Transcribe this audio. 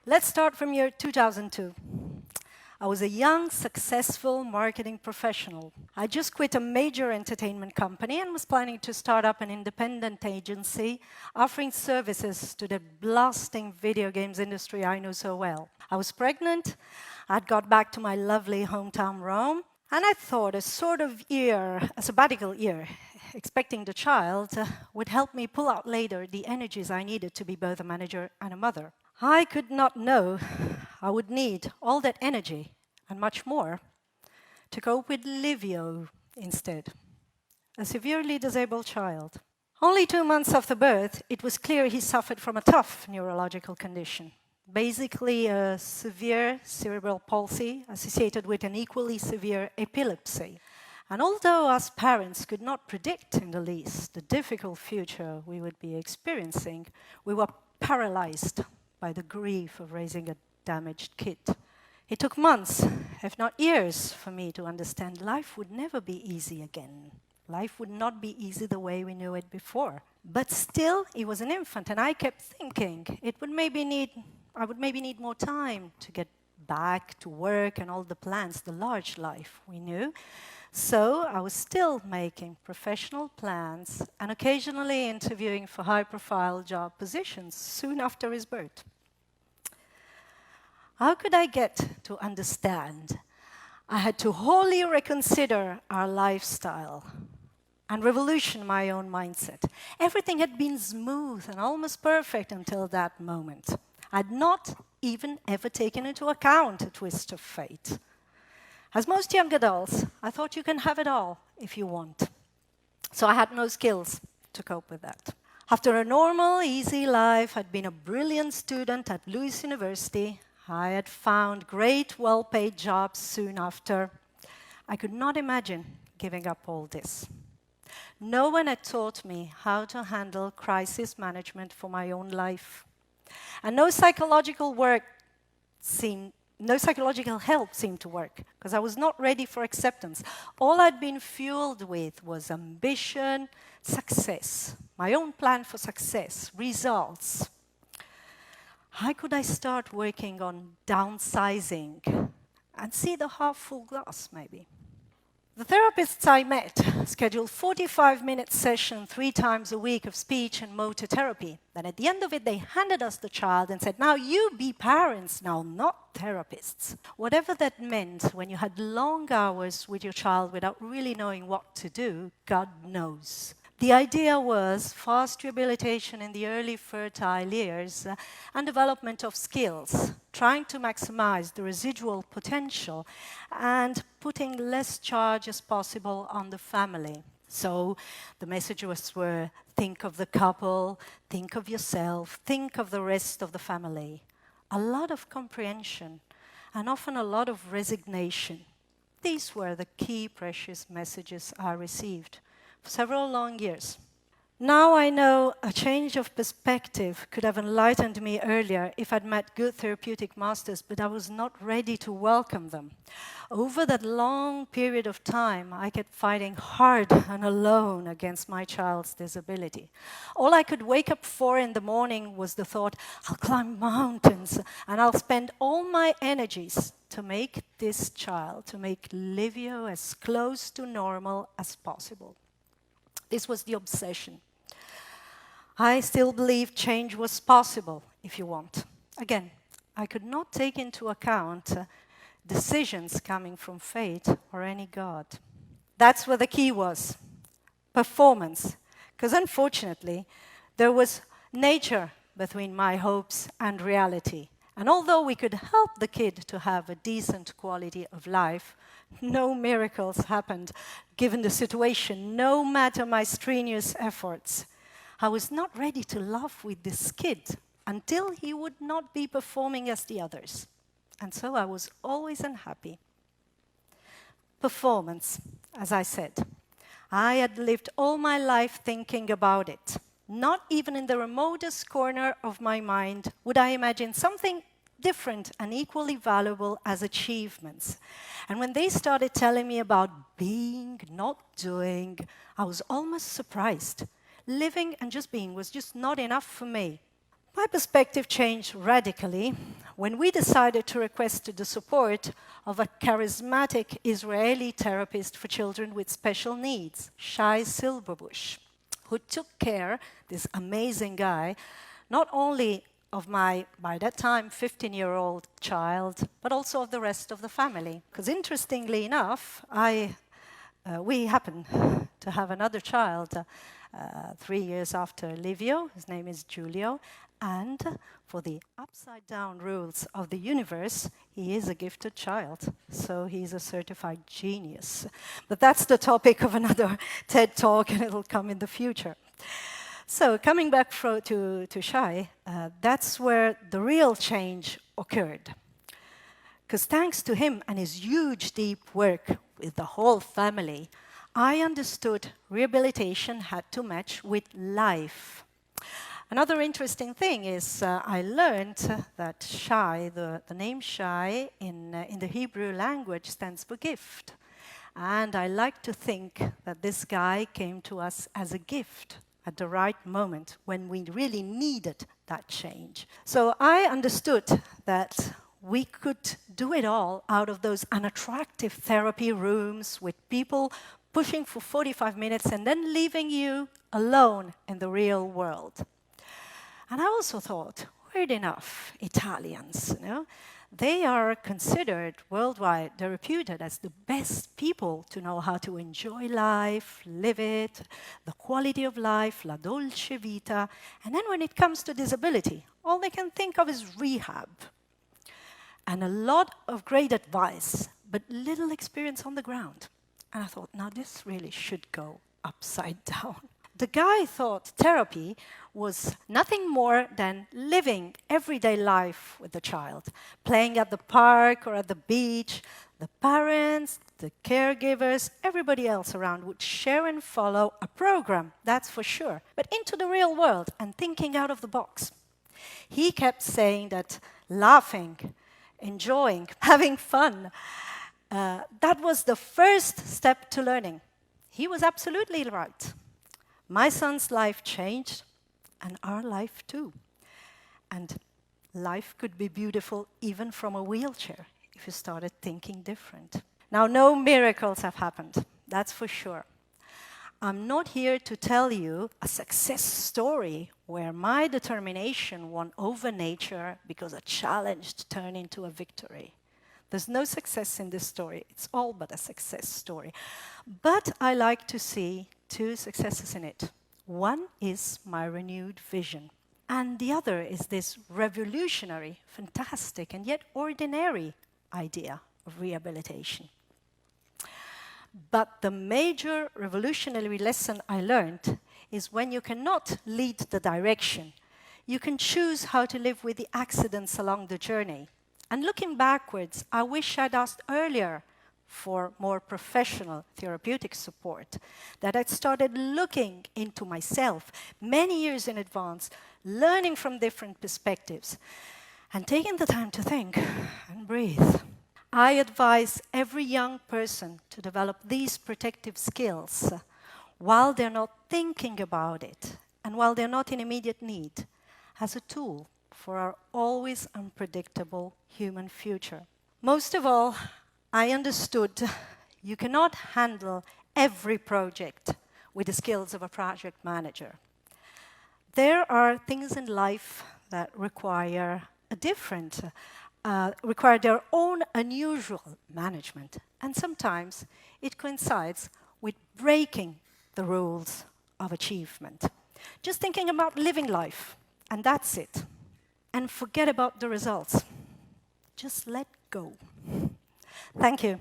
Let's start from year 2002. I was a young, successful marketing professional. I just quit a major entertainment company and was planning to start up an independent agency offering services to the blasting video games industry I know so well. I was pregnant, I'd got back to my lovely hometown Rome, and I thought a sort of year, a sabbatical year, expecting the child, would help me pull out later the energies I needed to be both a manager and a mother. I could not know I would need all that energy and much more to cope with Livio instead, a severely disabled child. Only 2 months after birth, it was clear he suffered from a tough neurological condition, basically a severe cerebral palsy associated with an equally severe epilepsy. And although us parents could not predict in the least the difficult future we would be experiencing, we were paralyzed by the grief of raising a damaged kid. It took months, if not years, for me to understand life would never be easy again. Life would not be easy the way we knew it before. But still, he was an infant, and I kept thinking I would maybe need more time to get back to work and all the plans, the large life we knew. So I was still making professional plans and occasionally interviewing for high-profile job positions soon after his birth. How could I get to understand? I had to wholly reconsider our lifestyle and revolution my own mindset. Everything had been smooth and almost perfect until that moment. I'd not even ever taken into account a twist of fate. As most young adults, I thought you can have it all if you want. So I had no skills to cope with that. After a normal, easy life, I'd been a brilliant student at TEDxLUISS University. I had found great, well-paid jobs soon after. I could not imagine giving up all this. No one had taught me how to handle crisis management for my own life. And no psychological help seemed to work, because I was not ready for acceptance. All I'd been fueled with was ambition, success, my own plan for success, results. How could I start working on downsizing and see the half-full glass, maybe? The therapists I met scheduled 45-minute sessions 3 times a week of speech and motor therapy. Then at the end of it, they handed us the child and said, now you be parents now, not therapists. Whatever that meant when you had long hours with your child without really knowing what to do, God knows. The idea was fast rehabilitation in the early fertile years and development of skills, trying to maximize the residual potential and putting less charge as possible on the family. So the messages were, think of the couple, think of yourself, think of the rest of the family. A lot of comprehension and often a lot of resignation. These were the key precious messages I received for several long years. Now I know a change of perspective could have enlightened me earlier if I'd met good therapeutic masters, but I was not ready to welcome them. Over that long period of time, I kept fighting hard and alone against my child's disability. All I could wake up for in the morning was the thought, I'll climb mountains and I'll spend all my energies to make this child, to make Livio as close to normal as possible. This was the obsession. I still believe change was possible, if you want. Again, I could not take into account decisions coming from fate or any God. That's where the key was, performance. Because unfortunately, there was nature between my hopes and reality. And although we could help the kid to have a decent quality of life, no miracles happened given the situation, no matter my strenuous efforts. I was not ready to laugh with this kid until he would not be performing as the others. And so I was always unhappy. Performance, as I said. I had lived all my life thinking about it. Not even in the remotest corner of my mind would I imagine something different and equally valuable as achievements. And when they started telling me about being, not doing, I was almost surprised. Living and just being was just not enough for me. My perspective changed radically when we decided to request the support of a charismatic Israeli therapist for children with special needs, Shai Silberbush, who took care, this amazing guy, not only of my, by that time, 15-year-old child, but also of the rest of the family. Because interestingly enough, we happen to have another child 3 years after Livio. His name is Giulio. And for the upside-down rules of the universe, he is a gifted child. So he's a certified genius. But that's the topic of another TED Talk, and it'll come in the future. So coming back to Shai, that's where the real change occurred. Because thanks to him and his huge, deep work with the whole family, I understood rehabilitation had to match with life. Another interesting thing is I learned that Shai, the name Shai in the Hebrew language stands for gift. And I like to think that this guy came to us as a gift at the right moment when we really needed that change. So I understood that we could do it all out of those unattractive therapy rooms with people pushing for 45 minutes and then leaving you alone in the real world. And I also thought, weird enough, Italians, you know, they are considered worldwide, they're reputed as the best people to know how to enjoy life, live it, the quality of life, la dolce vita. And then when it comes to disability, all they can think of is rehab. And a lot of great advice, but little experience on the ground. And I thought, now this really should go upside down. The guy thought therapy was nothing more than living everyday life with the child, playing at the park or at the beach. The parents, the caregivers, everybody else around would share and follow a program, that's for sure, but into the real world and thinking out of the box. He kept saying that laughing, enjoying, having fun, that was the first step to learning. He was absolutely right. My son's life changed, and our life too. And life could be beautiful even from a wheelchair if you started thinking different. Now, no miracles have happened, that's for sure. I'm not here to tell you a success story where my determination won over nature because a challenge turned into a victory. There's no success in this story. It's all but a success story. But I like to see two successes in it. One is my renewed vision. And the other is this revolutionary, fantastic, and yet ordinary idea of rehabilitation. But the major revolutionary lesson I learned is when you cannot lead the direction, you can choose how to live with the accidents along the journey. And looking backwards, I wish I'd asked earlier for more professional therapeutic support, that I'd started looking into myself many years in advance, learning from different perspectives, and taking the time to think and breathe. I advise every young person to develop these protective skills while they're not thinking about it and while they're not in immediate need, as a tool for our always unpredictable human future. Most of all, I understood you cannot handle every project with the skills of a project manager. There are things in life that require require their own unusual management, and sometimes it coincides with breaking the rules of achievement. Just thinking about living life, and that's it. And forget about the results. Just let go. Thank you.